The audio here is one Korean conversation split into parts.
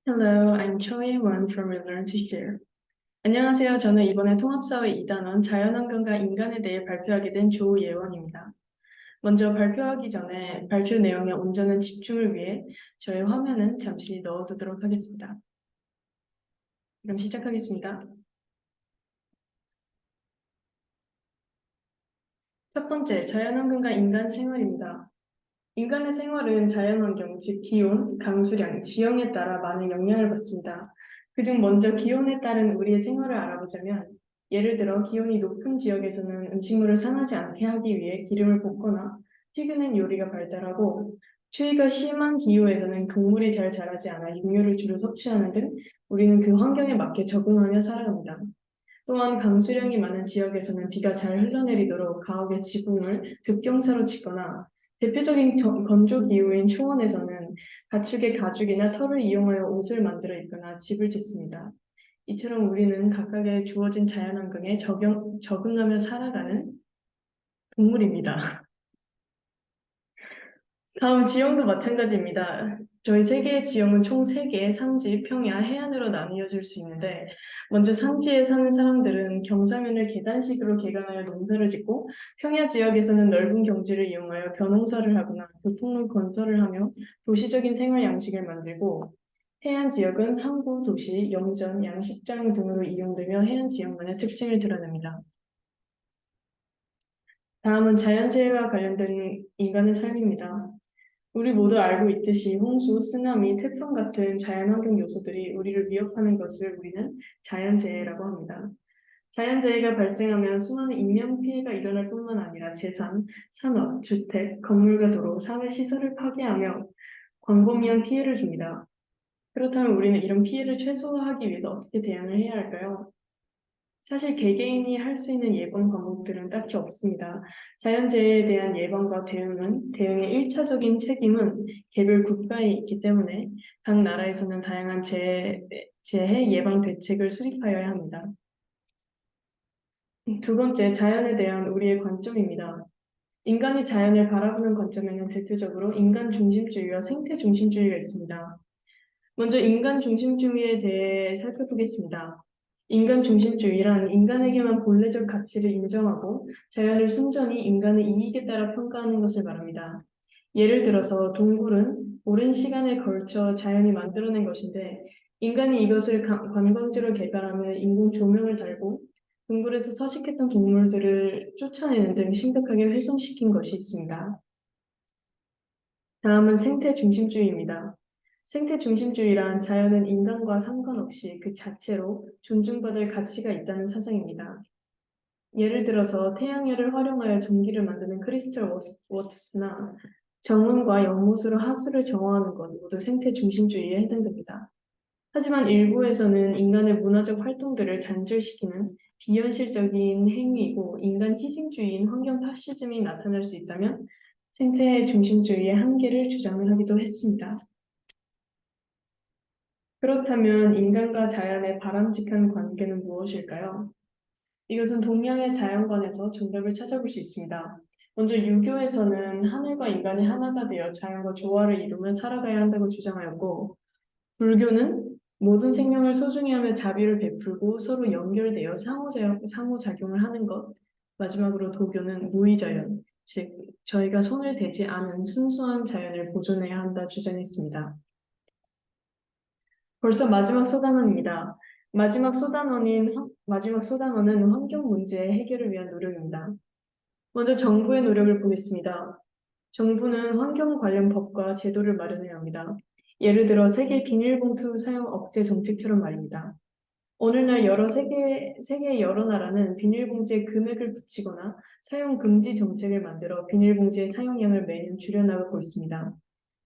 Hello, I'm Choi Won from Learn to Share. 안녕하세요. 저는 이번에 통합사회 2단원 자연환경과 인간에 대해 발표하게 된 조예원입니다. 먼저 발표하기 전에 발표 내용의 온전한 집중을 위해 저의 화면은 잠시 넣어두도록 하겠습니다. 그럼 시작하겠습니다. 첫 번째, 자연환경과 인간 생활입니다. 인간의 생활은 자연환경, 즉 기온, 강수량, 지형에 따라 많은 영향을 받습니다. 그중 먼저 기온에 따른 우리의 생활을 알아보자면 예를 들어 기온이 높은 지역에서는 음식물을 상하지 않게 하기 위해 기름을 볶거나 튀겨낸 요리가 발달하고 추위가 심한 기후에서는 곡물이 잘 자라지 않아 육류를 주로 섭취하는 등 우리는 그 환경에 맞게 적응하며 살아갑니다. 또한 강수량이 많은 지역에서는 비가 잘 흘러내리도록 가옥의 지붕을 급경사로 짓거나 대표적인 건조 기후인 초원에서는 가축의 가죽이나 털을 이용하여 옷을 만들어 입거나 집을 짓습니다. 이처럼 우리는 각각의 주어진 자연환경에 적응하며 살아가는 동물입니다. 다음 지형도 마찬가지입니다. 저희 세계의 지형은 총 3개, 산지, 평야, 해안으로 나뉘어질 수 있는데 먼저 산지에 사는 사람들은 경사면을 계단식으로 개간하여 농사를 짓고 평야 지역에서는 넓은 경지를 이용하여 벼농사를 하거나 교통로 건설을 하며 도시적인 생활 양식을 만들고 해안 지역은 항구, 도시, 영전, 양식장 등으로 이용되며 해안 지역만의 특징을 드러냅니다. 다음은 자연재해와 관련된 인간의 삶입니다. 우리 모두 알고 있듯이 홍수, 쓰나미, 태풍 같은 자연환경 요소들이 우리를 위협하는 것을 우리는 자연재해라고 합니다. 자연재해가 발생하면 수많은 인명피해가 일어날 뿐만 아니라 재산, 산업, 주택, 건물과 도로, 사회시설을 파괴하며 광범위한 피해를 줍니다. 그렇다면 우리는 이런 피해를 최소화하기 위해서 어떻게 대응을 해야 할까요? 사실 개개인이 할 수 있는 예방 방법들은 딱히 없습니다. 자연재해에 대한 예방과 대응의 1차적인 책임은 개별 국가에 있기 때문에 각 나라에서는 다양한 재해 예방 대책을 수립하여야 합니다. 두 번째, 자연에 대한 우리의 관점입니다. 인간이 자연을 바라보는 관점에는 대표적으로 인간 중심주의와 생태 중심주의가 있습니다. 먼저 인간 중심주의에 대해 살펴보겠습니다. 인간 중심주의란 인간에게만 본래적 가치를 인정하고 자연을 순전히 인간의 이익에 따라 평가하는 것을 말합니다. 예를 들어서 동굴은 오랜 시간에 걸쳐 자연이 만들어낸 것인데 인간이 이것을 관광지로 개발하며 인공 조명을 달고 동굴에서 서식했던 동물들을 쫓아내는 등 심각하게 훼손시킨 것이 있습니다. 다음은 생태 중심주의입니다. 생태 중심주의란 자연은 인간과 상관없이 그 자체로 존중받을 가치가 있다는 사상입니다. 예를 들어서 태양열을 활용하여 전기를 만드는 크리스탈 워트스나 정원과 연못으로 하수를 정화하는 것 모두 생태 중심주의에 해당됩니다. 하지만 일부에서는 인간의 문화적 활동들을 단절시키는 비현실적인 행위이고 인간 희생주의인 환경 파시즘이 나타날 수 있다면 생태 중심주의의 한계를 주장을 하기도 했습니다. 그렇다면 인간과 자연의 바람직한 관계는 무엇일까요? 이것은 동양의 자연관에서 정답을 찾아볼 수 있습니다. 먼저 유교에서는 하늘과 인간이 하나가 되어 자연과 조화를 이루며 살아가야 한다고 주장하였고, 불교는 모든 생명을 소중히 하며 자비를 베풀고 서로 연결되어 상호작용을 하는 것. 마지막으로 도교는 무의자연, 즉 저희가 손을 대지 않은 순수한 자연을 보존해야 한다 주장했습니다. 벌써 마지막 소단원입니다. 마지막 소단원은 환경 문제의 해결을 위한 노력입니다. 먼저 정부의 노력을 보겠습니다. 정부는 환경 관련 법과 제도를 마련해야 합니다. 예를 들어 세계 비닐봉투 사용 억제 정책처럼 말입니다. 오늘날 세계의 여러 나라는 비닐봉지에 금액을 붙이거나 사용 금지 정책을 만들어 비닐봉지의 사용량을 매년 줄여나가고 있습니다.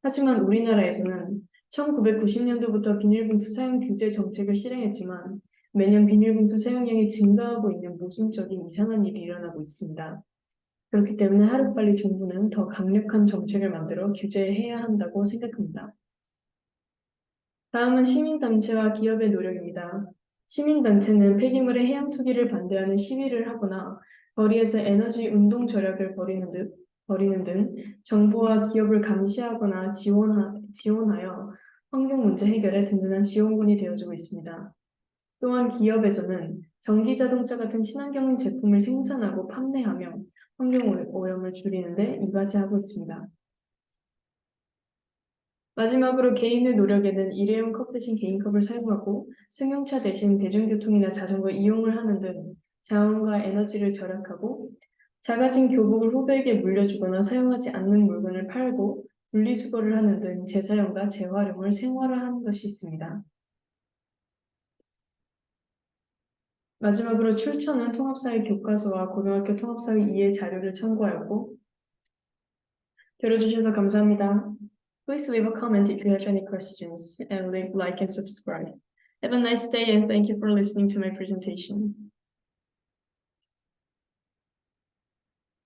하지만 우리나라에서는 1990년도부터 비닐봉투 사용 규제 정책을 실행했지만 매년 비닐봉투 사용량이 증가하고 있는 모순적인 이상한 일이 일어나고 있습니다. 그렇기 때문에 하루빨리 정부는 더 강력한 정책을 만들어 규제해야 한다고 생각합니다. 다음은 시민단체와 기업의 노력입니다. 시민단체는 폐기물의 해양 투기를 반대하는 시위를 하거나 거리에서 에너지 운동 절약을 벌이는 등 정부와 기업을 감시하거나 지원하여 환경 문제 해결에 든든한 지원군이 되어주고 있습니다. 또한 기업에서는 전기 자동차 같은 친환경 제품을 생산하고 판매하며 환경 오염을 줄이는 데 이바지하고 있습니다. 마지막으로 개인의 노력에는 일회용 컵 대신 개인컵을 사용하고 승용차 대신 대중교통이나 자전거 이용을 하는 등 자원과 에너지를 절약하고 작아진 교복을 후배에게 물려주거나 사용하지 않는 물건을 팔고 분리수거를 하는 등 재사용과 재활용을 생활화하는 것이 있습니다. 마지막으로 출처는 통합사회 교과서와 고등학교 통합사회 이해 자료를 참고하였고 들어주셔서 감사합니다. Please leave a comment if you have any questions and leave like and subscribe. Have a nice day and thank you for listening to my presentation.